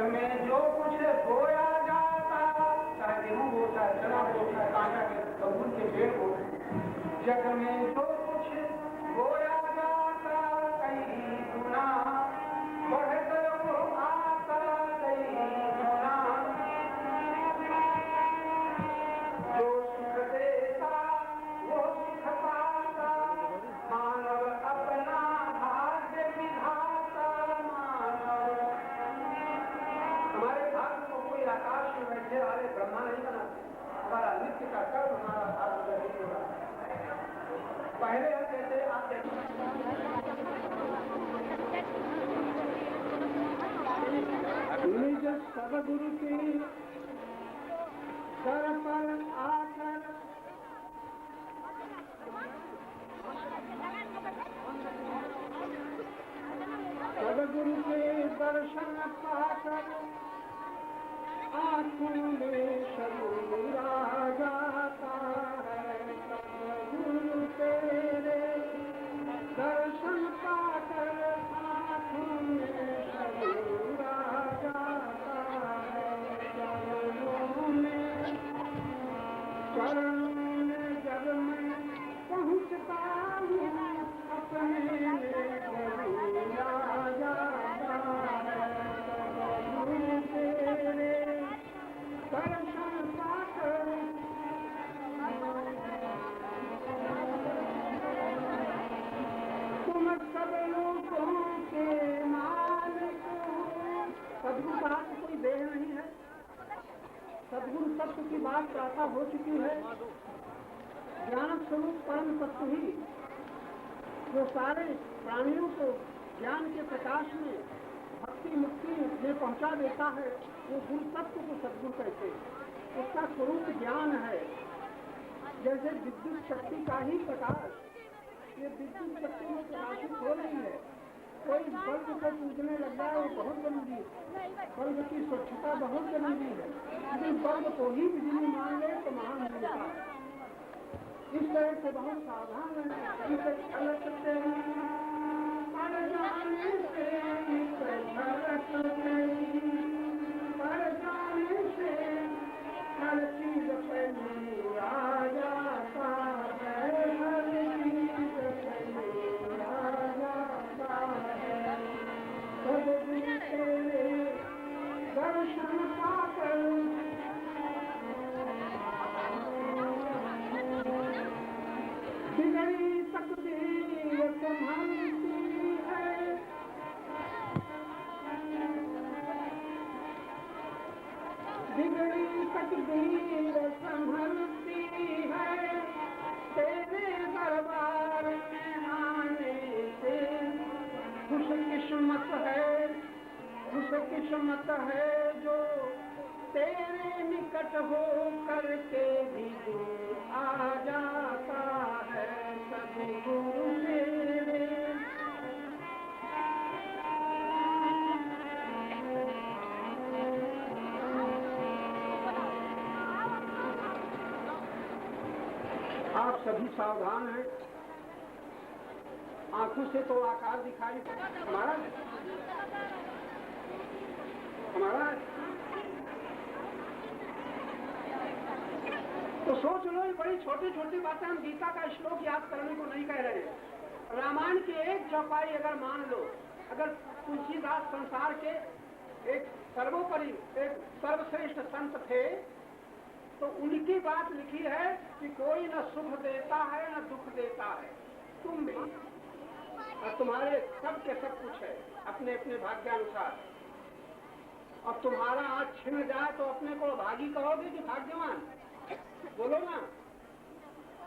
में जो कुछ बोया जाता, चाहे गेहूं हो, चाहे चना हो, चाहे कांटा के बबूल के पेड़ हो, जग में जो कुछ बोया जाता कहीं गुना बढ़कर वो आता कहीं गुना। जो सुख देता वो सुख पाता, मानव अपना भाग्य विधाता मानव। हमारे भाग्य को कोई आकाश में बैठे वाले ब्रह्मा नहीं बनाते, हमारा नित्य का कर्म हमारा भाग्य नहीं होगा। पहले हम जैसे आप निज सदगुरु की सर पर आकर सदगुरु के दर्शन पाकर आंखों में शरीर आ जाता है। सदगुरु तेरे दर्शन पाकर आंखों में शरीर आ जाता है। चरणों में जब मैं पहुँचता हूँ अपने में शरीर आ जाता है। सदगुरु तेरे दर्शन पाकर तुम सब लोगों के मालिक हो। सदगुरु का कोई देह नहीं है, सदगुरु तत्व की बात प्राप्त हो चुकी है। ज्ञान स्वरूप परम तत्व ही जो सारे प्राणियों को ज्ञान के प्रकाश में भक्ति मुक्ति में पहुंचा देता है, वो गुरु तत्व को सदगुरु कहते हैं। उसका स्वरूप ज्ञान है। जैसे विद्युत शक्ति का ही प्रकाश, ये विद्युत शक्ति में प्रकाशित हो रही है। कोई बल्ब को पूजने लग जाए वो बहुत जरूरी है, बल्ब की स्वच्छता बहुत जरूरी है, लेकिन बल्ब को ही बिजली मान ले तो महान मिलता है। इस तरह से बहुत सावधान है। इसे छलकते पर जाने से हर चीज पे आ जाता है, हर चीज पे आ जाता है। सदगुरु तेरे दर्शन पाकर बिगड़ी तकदीर संभलती है। बिगड़ी तकदीर संभलती है, तेरे दरबार में आने से। खुश किस्मत है, खुश किस्मत है जो तेरे निकट हो करके भी दूर आ जाता है। सदगुरु तेरे आप सभी सावधान हैं। आंखों से तो आकार दिखाई हमारा तो सोच लो, ये बड़ी छोटी छोटी बातें। हम गीता का श्लोक याद करने को नहीं कह रहे हैं। रामायण की एक चौपाई अगर मान लो, अगर तुलसीदास संसार के एक सर्वोपरि एक सर्वश्रेष्ठ संत थे, तो उनकी बात लिखी है कि कोई न सुख देता है न दुख देता है, तुम भी और तुम्हारे सब के सब कुछ है अपने अपने भाग्यानुसार। अब तुम्हारा आज छिन जाए तो अपने को भागी कहोगे कि भाग्यवान? बोलो ना।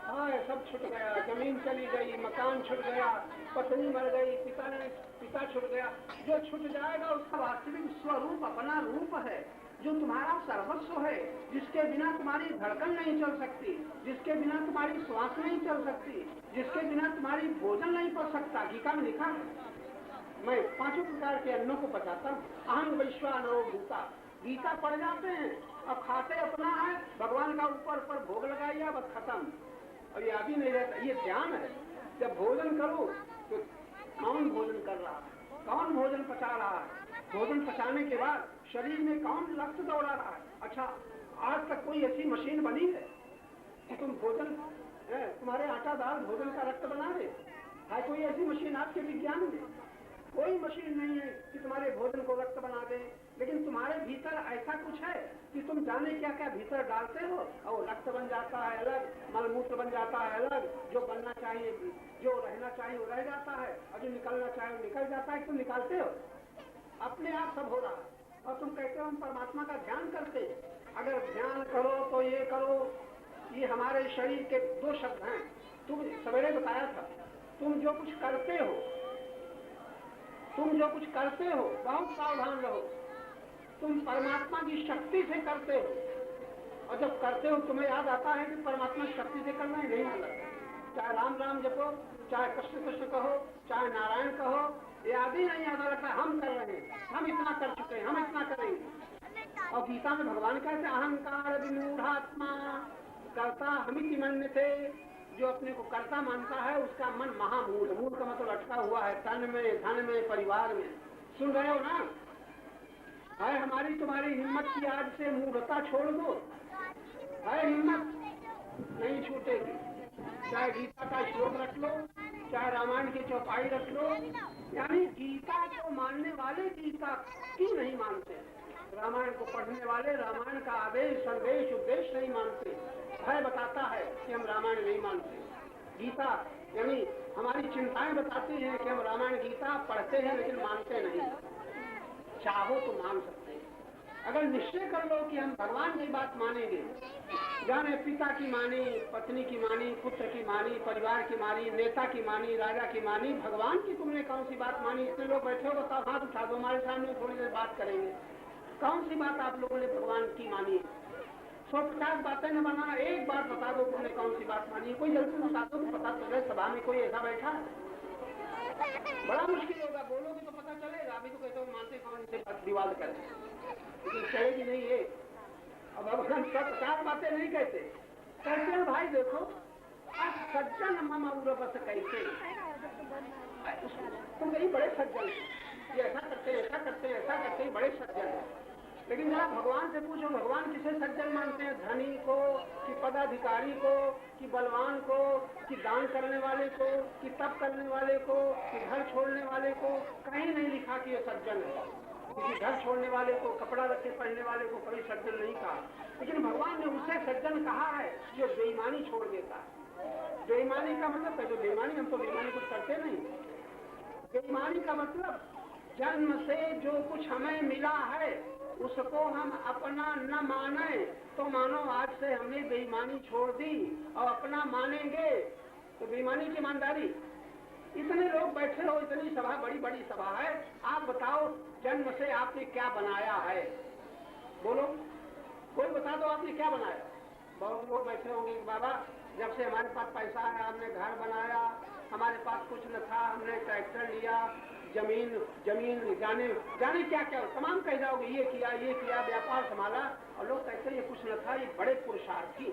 हाँ, सब छूट गया, जमीन चली गई, मकान छूट गया, पत्नी मर गई, पिता छूट गया। जो छूट जाएगा उसका वास्तविक स्वरूप अपना रूप है, जो तुम्हारा सर्वस्व है, जिसके बिना तुम्हारी धड़कन नहीं चल सकती, जिसके बिना तुम्हारी श्वास नहीं चल सकती, जिसके बिना तुम्हारी भोजन नहीं पच सकता। गीता में लिखा है, मैं 5 प्रकार के अन्नों को बताता हूँ। अहं वैश्वानरो भूता, गीता पढ़ जाते हैं, अब खाते अपना है, भगवान का ऊपर भोग लगाइए, बस खत्म। अब याद ही नहीं रहता। ये ध्यान है। जब भोजन करो तो कौन भोजन कर रहा है, कौन भोजन पचा रहा है, भोजन पचाने के बाद शरीर में कौन रक्त दौड़ा रहा है? अच्छा, आज तक कोई ऐसी मशीन बनी है कि तुम भोजन तुम्हारे आटा दाल भोजन का रक्त बना दे? है कोई ऐसी मशीन आपके विज्ञान में? कोई मशीन नहीं है कि तुम्हारे भोजन को रक्त बना दे। लेकिन तुम्हारे भीतर ऐसा कुछ है कि तुम जाने क्या क्या भीतर डालते हो और रक्त बन जाता है अलग, मलमूत्र बन जाता है अलग, जो बनना चाहिए, जो रहना चाहिए वो रह जाता है, और जो निकलना चाहिए वो निकल जाता है। तुम निकालते हो, अपने आप सब हो रहा है। और तुम कहते हो हम परमात्मा का ध्यान करते हैं। अगर ध्यान करो तो ये करो, ये हमारे शरीर के दो शब्द हैं। तुम सवेरे बताया था, तुम जो कुछ करते हो, तुम जो कुछ करते हो बहुत सावधान रहो। तुम परमात्मा की शक्ति से करते हो, और जब करते हो तुम्हें याद आता है कि परमात्मा की शक्ति से करना ही नहीं आता। चाहे राम राम जपो, चाहे कृष्ण कृष्ण कहो, चाहे नारायण कहो, ये आदि नहीं याद आता हम कर रहे हैं, हम इतना कर चुके हैं, हम इतना करेंगे। और गीता में भगवान कहते अहंकार विमूढ़ात्मा कर्ता हमिति मन थे। जो अपने को कर्ता मानता है उसका मन महामूढ़, मूढ़ का मतलब अटका हुआ है तन में, धन में, परिवार में। सुन रहे हो ना? है हमारी तुम्हारी हिम्मत की आज से मूढ़ता छोड़ दो। है हिम्मत, नहीं छूटेगी। चाहे गीता का श्लोक रख लो, चाहे रामायण की चौपाई रख लो। यानी गीता को मानने वाले गीता की नहीं मानते, रामायण को पढ़ने वाले रामायण का आदेश संदेश उपदेश नहीं मानते। भय बताता है कि हम रामायण नहीं मानते। गीता यानी हमारी चिंताएं बताती हैं कि हम रामायण गीता पढ़ते हैं लेकिन मानते नहीं। चाहो तो मान सकते हैं। अगर निश्चय कर लो कि हम भगवान की बात मानेंगे, जाने पिता की मानी, पत्नी की मानी, पुत्र की मानी, परिवार की मानी, नेता की मानी, राजा की मानी, भगवान की तुमने कौन सी बात मानी? इतने लोग बैठे हो, बताओ, हाथ उठा दो, हमारे सामने थोड़ी देर बात करेंगे। कौन सी बात आप लोगों ने भगवान की मानी है? 150 बातें न बनाना, एक बात बता दो तुमने कौन सी बात मानी है। कोई जल्दी बता दो तो पता चले सभा में कोई ऐसा बैठा है। बड़ा मुश्किल होगा, बोलोगे तो पता चलेगा। अभी तो कहते हो मानते कौन से विवाद करें, लेकिन चलेगी नहीं ये। अब भगवान 150 बातें नहीं कहते, कहते हैं भाई देखो सज्जन मम उरबस कैसे, तुम कहीं बड़े सज्जन, ये ऐसा करते ऐसा करते ऐसा करते बड़े सज्जन है। लेकिन जरा भगवान से पूछो, भगवान किसे सज्जन मानते हैं? धनी को कि पदाधिकारी को कि बलवान को कि दान करने वाले को कि तप करने वाले को कि घर छोड़ने वाले को? कहीं नहीं लिखा कि ये सज्जन है। क्योंकि घर छोड़ने वाले को, कपड़ा रखे पहनने वाले को कभी सज्जन नहीं कहा। लेकिन भगवान ने उसे सज्जन कहा है जो बेईमानी छोड़ देता है। बेईमानी का मतलब है जो बेईमानी, हम तो बेईमानी कुछ करते नहीं। बेईमानी का मतलब जन्म से जो कुछ हमें मिला है उसको हम अपना न माने तो मानो आज से हमने बेईमानी छोड़ दी और अपना मानेंगे तो बेईमानी की ईमानदारी। इतने लोग बैठे हो, इतनी सभा, बड़ी बड़ी सभा है, आप बताओ जन्म से आपने क्या बनाया है? बोलो, कोई बता दो आपने क्या बनाया। बहुत लोग बैठे होंगे बाबा जब से हमारे पास पैसा है हमने घर बनाया, हमारे पास कुछ न था हमने ट्रैक्टर लिया, जमीन जाने जाने क्या क्या तमाम कह जाओगे, ये किया व्यापार संभाला। और लोग कहते हैं ये कुछ न था, ये बड़े पुरुषार्थी।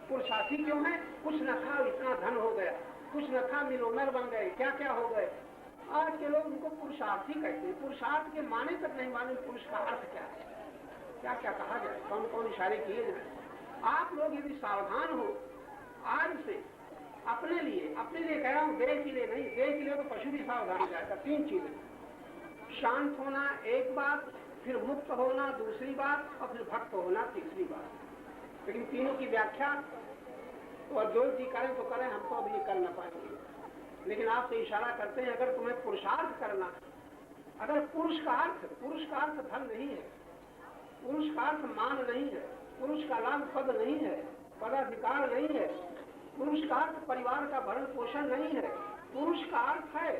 पुरुषार्थी क्यों है? कुछ न था इतना धन हो गया, कुछ न था मिलोनर बन गए, क्या क्या हो गए। आज के लोग उनको पुरुषार्थी कहते हैं। पुरुषार्थ के माने तक नहीं माने पुरुष का अर्थ क्या है, क्या क्या कहा जाए, कौन कौन इशारे किए जाए। आप लोग यदि सावधान हो आज से, अपने लिए कह रहा हूँ, देह के लिए नहीं, देह के लिए तो पशु भी सावधान हो जाएगा। 3 चीजें, शांत होना एक बात, फिर मुक्त होना दूसरी बात, और फिर भक्त होना तीसरी बात। लेकिन तीनों की व्याख्या तो जो जी करें तो करें, हम तो अभी ये कर न पाएंगे। लेकिन आपसे इशारा करते हैं अगर तुम्हें पुरुषार्थ करना, अगर पुरुष का अर्थ धन नहीं है, पुरुष का अर्थ मान नहीं है, पुरुष का लाभ पद नहीं है, पदाधिकार नहीं है, पुरुष का अर्थ परिवार का भरण पोषण नहीं है, पुरुष का अर्थ है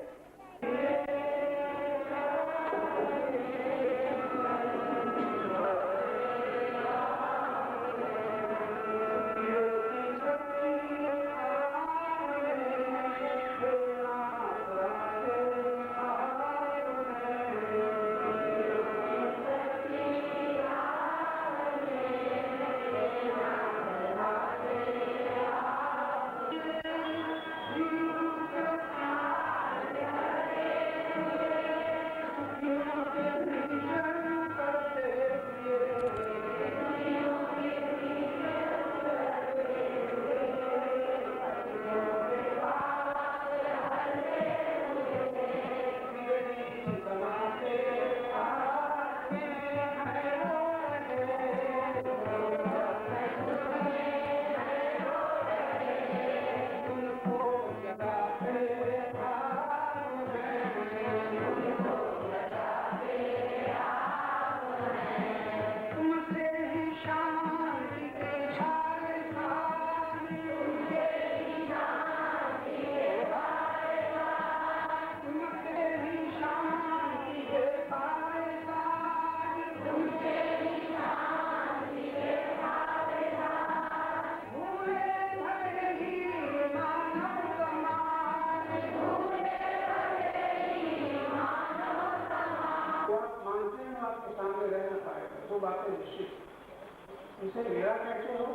जिसे मेरा कहते हो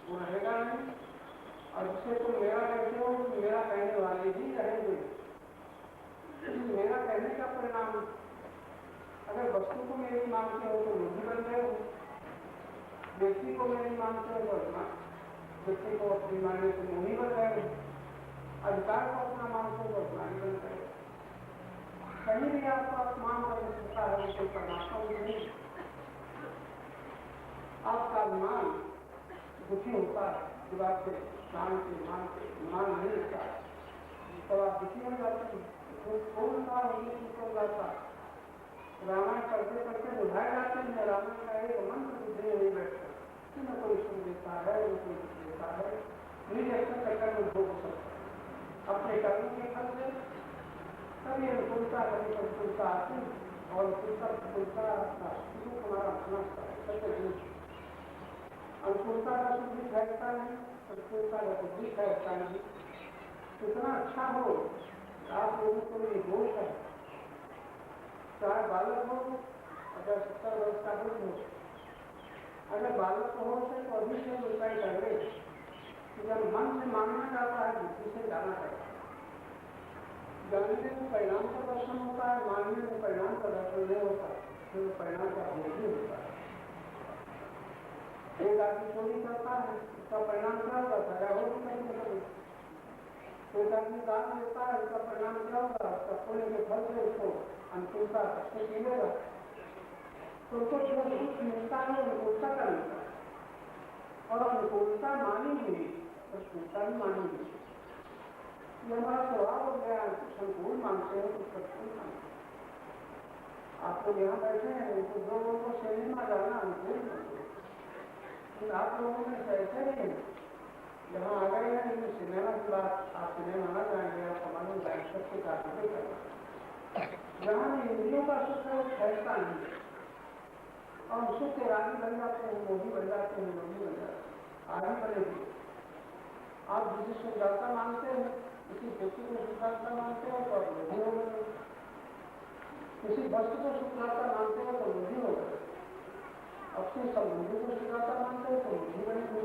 वो रहेगा नहीं, और जिसे तुम मेरा कहते हो मेरा कहने वाले ही रहेंगे। मेरा कहने का परिणाम, अगर वस्तु को मेरी मानते हो तो मुझे बन गए हो, व्यक्ति को मेरी मानते हो तो व्यक्ति को अपनी मानने से मुनि बन गए हो, अधिकार को अपना मानते हो तो अपना बन गए। कहीं भी आपका अपमान कर सकता है उसे परमात्मा नहीं। आपका अभिमान दुखी होता है जब आपसे मान नहीं होता है, तब आप दुखी हो जाते हैं। कौन सा हो जाता है। रामायण करते करते बुझाए जाते हैं, रामायण का एक मंत्र बुझने नहीं बैठता, न कोई सुन देता है न कोई सुन देता है, निज अक्सर चक्कर में भोग सकता अपने कर्म के फल से। कभी अनुकूलता कभी प्रतिकूलता आती और प्रतिकूलता हमारा समझता है सत्य झूठ। अनुकूलता का सुख भी ठहरता नहीं, प्रतिकूलता का सुख भी ठहरता नहीं। कितना अच्छा हो आप लोगों को ये दोष है, चाहे बालक हो अगर 70 वर्ष का हो, अगर बालक हो तो अभी से उपाय कर रहे, जब मन से मानना जाता है बुद्धि से जाना करता है। जानने में परिणाम का दर्शन होता है, मानने में परिणाम का दर्शन नहीं होता, फिर परिणाम का भोग ही होता है। एक आदमी चोरी करता है, उसका परिणाम क्या होगा? सजा होगी नहीं। एक आदमी दान देता है, उसका परिणाम क्या होगा? उसका पुण्य के फल से उसको अनुकूलता कष्ट मिलेगा। तो उसको जो सुख मिलता है अनुकूलता का मिलता है, और अनुकूलता मानी हुई प्रतिकूलता भी मानी हुई। ये हमारा स्वभाव हो गया है, कुछ अनुकूल मानते हैं कुछ प्रतिकूल मानते हैं। आप लोग यहाँ बैठे हैं तो दो लोगों को सिनेमा जाना अनुकूल मानते हैं, लेकिन आप लोगों में ऐसे नहीं है। जहाँ आ गए हैं लेकिन सिनेमा की बात, आप सिनेमा न जाएंगे, आप हमारे बैठक के कार्य करना। जहाँ इंद्रियों का सुख है वो ठहरता नहीं है, और सुख के रानी बन जाते हैं, मोदी बन जाते हैं, मोदी बन जाते हैं, आगे बढ़ेगी। आप जिसे सुंदरता मानते हैं, किसी व्यक्ति को सुंदरता मानते हो तो आप लोभी हो गए, किसी वस्तु को सुंदरता मानते हो तो लोभी हो गए, अपने संबंधी को सुंदरता मानते हो तो लोभी बनेंगे,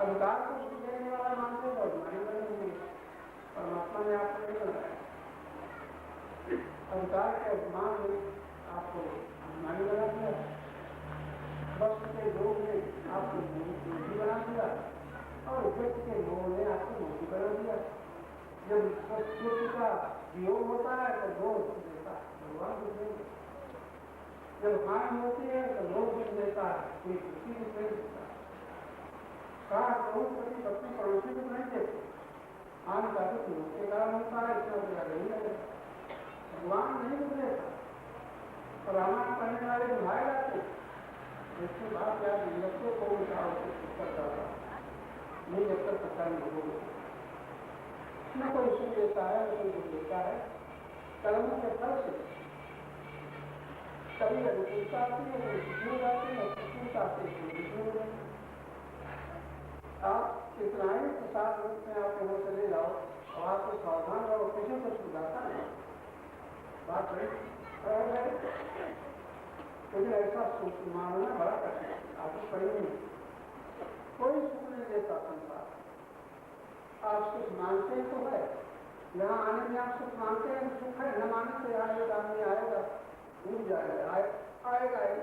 अधिकार को सुख देने वाला मानते हो तो अभिमानी बनेंगे। परमात्मा ने आपको नहीं बनाया, अधिकार के अभिमान में आपको अभिमानी बना दिया, वस्तु के लोभ ने आपको लोभी बना दिया, और व्यक्ति के मोह ने आपको मोही बना दिया। जब वस्तु का वियोग होता है तो लोभ देता है, भगवान दुख देंगे। जब हानि होती है तो लोभ दुख देता है, कोई खुशी दुख नहीं देता। कहा बहुत पति पत्नी पड़ोसी दुख नहीं देते, हानि का दुख लोग के कारण होता है, इतना बुरा नहीं है। भगवान नहीं दुख देता, और रामायण पढ़ने वाले बुझाए जाते इसके बाद या बच्चों को उनका करता था नहीं, जब तक पता नहीं हो न कोई सुख देता है न कोई दुख देता है। कर्मों के फल से कभी अनुकूलता आती है, कभी सुखी हो जाती है, प्रतिकूलता आती है, कभी दुखी हो जाती है। आप इतना ही प्रसाद रूप में आप यहाँ चले जाओ और आपको सावधान रहो, किसी को सुधारता नहीं बात रही, लेकिन ऐसा सोच मानना बड़ा कठिन है। आपको पढ़ेंगे कोई सुख नहीं देता संसार, आप सुख मानते ही तो है। यहाँ आने में आप सुख मानते हैं सुख है, न माने तो यहाँ एक आदमी आएगा डूब जाएगा, आएगा एक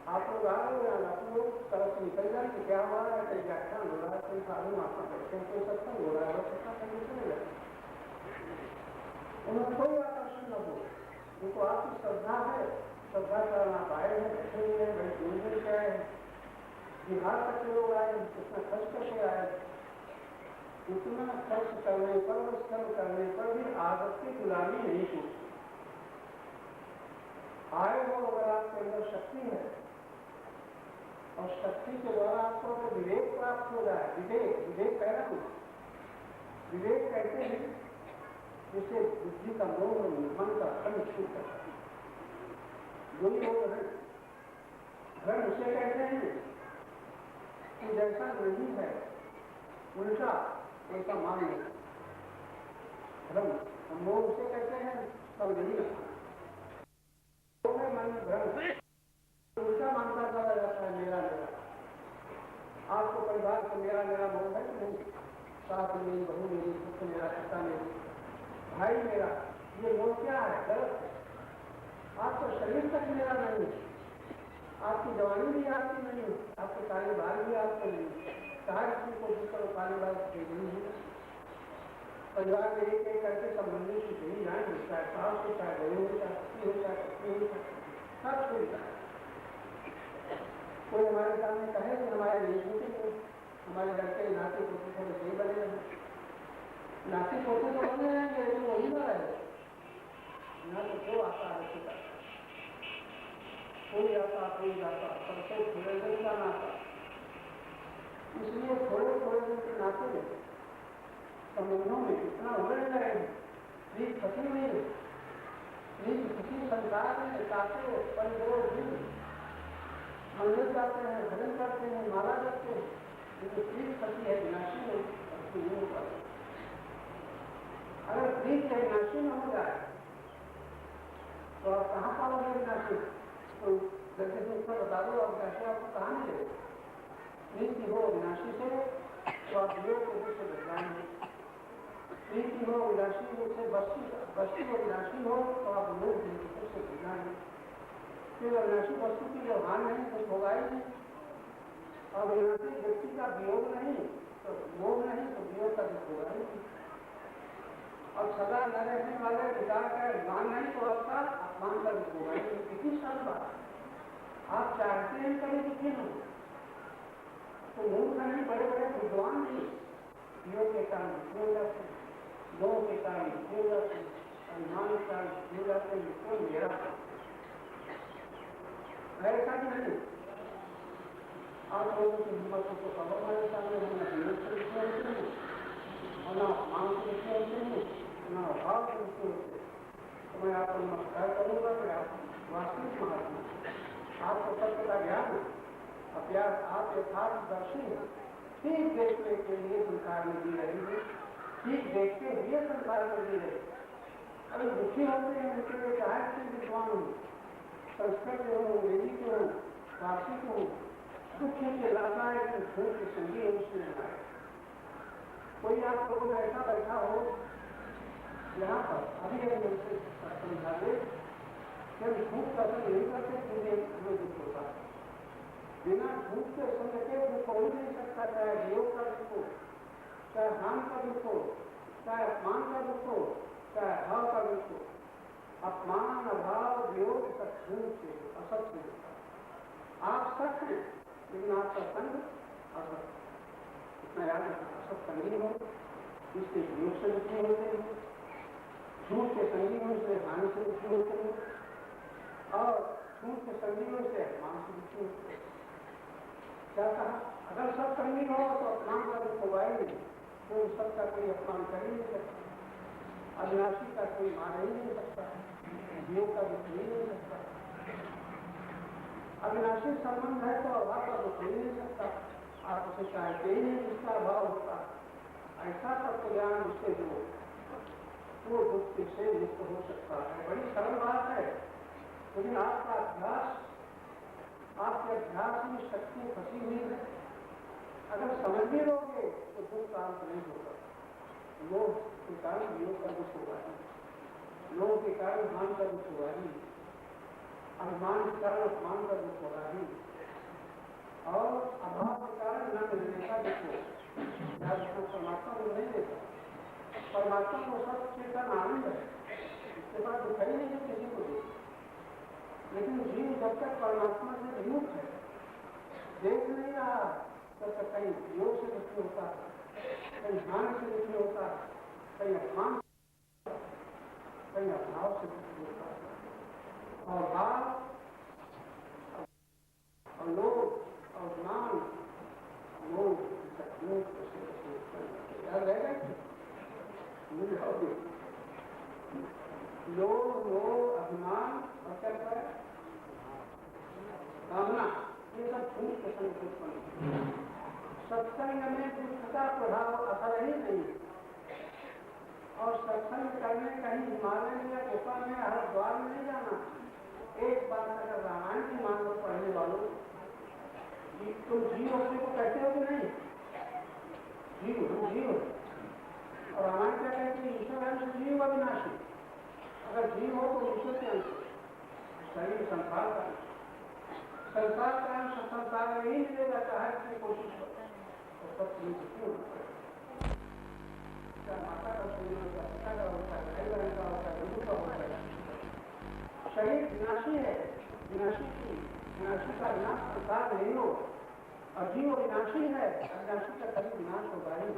आप लोग आ रहे हो, आप लोग तरफ निकल जाए कि क्या हो रहा है, कहीं व्याख्यान हो रहा है, कहीं साधु आपका बैठे हैं, कोई सत्संग हो रहा है, सत्ता करने चले जाए, उन्हें कोई आकर्षण न हो। उनको आपकी श्रद्धा है, श्रद्धा करना पाए हैं, बैठे हुए हैं, भाई दूर क्या है, बिहार तक लोग आए, कितना खर्च करके आए, इतना खर्च करने पर, श्रम करने पर भी आदत की गुलामी नहीं टूटती। आए हो अगर आपके अंदर शक्ति है, और शक्ति के द्वारा आपको अगर विवेक प्राप्त हो जाए, विवेक कह रहा हूं, विवेक कहते हैं जिसे बुद्धि का मोह और मन का धर्म छूट करता है, जो ही हो है धर्म उसे कहते हैं कि जैसा नहीं है उल्टा ऐसा मान नहीं, धर्म मोह उसे कहते हैं सब नहीं है, मन में भ्रम उल्टा मानता चला जाता है मेरा मेरा। आपको परिवार को मेरा मेरा मोह है कि नहीं? सास मेरी, बहू मेरी, पुत्र मेरा, पिता मेरी, भाई मेरा, ये मोह क्या है? गलत है। आपको शरीर तक मेरा नहीं, आपकी जवानी भी आपकी नहीं, आपके कारोबार भी आपके नहीं। चाहे किसी को दूसरा कारोबार दे नहीं है। परिवार में एक एक करके संबंधी की यही जान, चाहे सास हो, चाहे बहू हो, चाहे पति हो, चाहे पत्नी हो, सब सुविधा है। कोई हमारे सामने कहे कि हमारे नहीं, हमारे घर के नाते पोते थोड़े सही बने रहे, नाते पोते तो बने रहेंगे लेकिन वही ना रहे ना। तो जो आता है सीता, कोई आता कोई जाता, सबसे थोड़े दिन का नाता। इसलिए थोड़े थोड़े दिन के नाते में संबंधों में इतना उलझ रहे हैं, प्रीत फंसी नहीं, प्रीत किसी संसार में चाहते परिरोध भी मंदिर जाते हैं, भजन करते हैं, माला करते हैं, लेकिन प्रीत फंसी है विनाशी नहीं, उसकी नहीं हो पाती। अगर प्रीत है विनाशी न हो जाए तो आप कहाँ पाओगे विनाशी? तो जल्दी से उसका बता दो, और कैसे आपको कहाँ मिलेगा? प्रीति हो विनाशी से तो आप योग के रूप से बच जाएंगे। प्रीति हो विनाशी रूप से वस्तु हो विनाशी हो तो आप योग के रूप से बच जाएंगे। फिर अविनाशी वस्तु की जो हान नहीं कुछ होगा ही नहीं। और अविनाशी व्यक्ति का वियोग नहीं तो मोह नहीं तो वियोग का दुख होगा ही नहीं। और सदा न रहने वाले विचार का अभिमान नहीं तो आपका अपमान का दुख होगा ही नहीं। कितनी साल बात आप चाहते हैं कभी दुखी हो तो मूर्ख नहीं, बड़े बड़े विद्वान नहीं वियोग के कारण दुखी हो जाते हैं, मोह के कारण दुखी हो जाते हैं, अभिमान के कारण दुखी हो जाते हैं। क्यों? मेरा ऐसा भी नहीं। आप लोगों की हिम्मत को खबर हमारे सामने हम वियोग से दुखी होते हैं और न अपमान से दुखी होते हैं, न अभाव से दुखी होते हैं। तो मैं आपको नमस्कार करूँगा कि आप वास्तविक महात्मा, आपको सत्य का ज्ञान अभ्यास, आप यथार्थ दर्शी हैं। ठीक देखने के लिए संसार में जी रही है, ठीक देखते हुए संसार में जी रही। अगर दुखी होते हैं उनके लिए चाहे से विद्वान हो, संस्कृत हो, अंग्रेजी के हो, फारसी के हो, दुख के लाना है कि झूठ के संगी है उसमें आए। कोई आप लोगों में ऐसा बैठा हो यहाँ पर अभी मुझसे समझा दे कि हम झूठ का संग नहीं करते, पूरे हमें दुख होता है। बिना झूठ के संग के दुख हो ही नहीं सकता, चाहे वियोग का दुख हो, चाहे हान का दुख हो, चाहे अपमान का दुख हो, चाहे भाव का दुख हो। अपमान, अभाव, वियोग सब झूठ से, असत्य होता। आप सत्य हैं लेकिन आपका संग असत्य। इतना याद रखना, असत्य नहीं हो इसके वियोग से दुखी होते हैं, झूठ के संगीनों से हानि से दुखी होते हैं, और झूठ के संगीनों से अपमान से दुखी होते हैं। क्या कहा? अगर सब संगीन हो तो अपमान का दुख होगा ही नहीं, तो सबका कोई अपमान कर ही नहीं सकता, अविनाशी का कोई मार ही नहीं सकता, वियोग का दुख ही नहीं सकता। अविनाशी संबंध है तो अभाव का दुख ही नहीं सकता, आप उसे चाहते ही नहीं जिसका अभाव होता। ऐसा तत्व ज्ञान उससे जो वो दुख से मुक्त हो सकता है। बड़ी सरल बात है, लेकिन आपका अभ्यास, आपके अभ्यास में शक्ति फंसी हुई है। अगर समझ भी लोगे तो दुख का अंत नहीं होगा। लोभ के कारण वियोग का दुख होगा ही, लोभ के कारण मान का दुख होगा ही, अभिमान के कारण अपमान का दुख होगा ही, और अभाव के कारण न मिलने का दुख होगा। परमात्मा को नहीं देता, परमात्मा को सब चेतन आनंद है, इसके बाद दुख ही नहीं किसी को दे। लेकिन जीव जब तक परमात्मा से विमुख है, देख नहीं रहा, तब तक कहीं वियोग से दुखी होता है, कहीं हानि से दुखी होता है, कहीं अपमान, कहीं अभाव से दुखी होता है। और भाव और लोभ और मान, लोभ याद रहेगा, लोभ, मोह, अभिमान और क्या है कामना, ये सब झूठ के संग उत्पन्न। सत्संग में दुख का प्रभाव असर ही नहीं, और सत्संग करने कहीं हिमालय में या गुफा में हरिद्वार में नहीं जाना, एक बात अगर रामायण की मान लो पढ़ने वालों, तुम जीव अपने को कहते हो कि नहीं? जीव और रामायण क्या कहते हैं? ईश्वर अंश जीव अविनाशी। अगर जीव हो तो ईश्वर के अंश, शरीर संसार का अंश, संसार का अंश संसार में ही मिलेगा, चाहे की कोशिश करो तो सब चीज क्यों माता का शरीर होता है, पिता का होता है, भाई बहन का होता है, बंधु का होता है। शरीर विनाशी है, विनाशी का विनाश संसार नहीं हो, और जीव विनाशी है, अविनाशी का कभी विनाश होगा ही।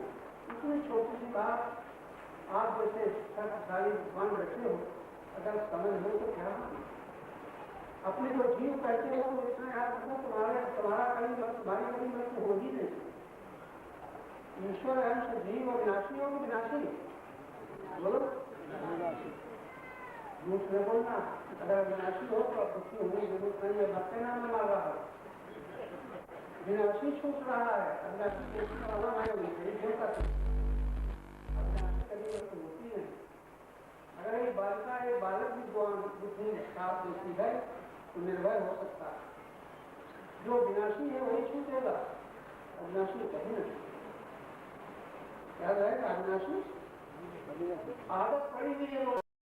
इतनी छोटी सी बात आप जैसे सारी मान रखे हो, अगर समझ लो तो क्या अपने जो जीव कहते हो तो इतना याद रखो, तुम्हारा कहीं तुम्हारी कहीं मृत्यु होगी नहीं। ईश्वर अंश जीव और विनाशी हो कि विनाशी? बोलो झूठ में बोलना। अगर विनाशी हो तो दुखी होने की जरूरत नहीं है, भक्ति नाम में मार रहा है। विनाशी छूट रहा है, अविनाशी होती है। अगर एक बालिका एक बालक भी बुद्धि साफ देती है तो निर्भय हो सकता है। जो विनाशी है वही छूटेगा, अविनाशी कहीं नहीं। याद रहेगा, अविनाशी आदत पड़ी हुई है।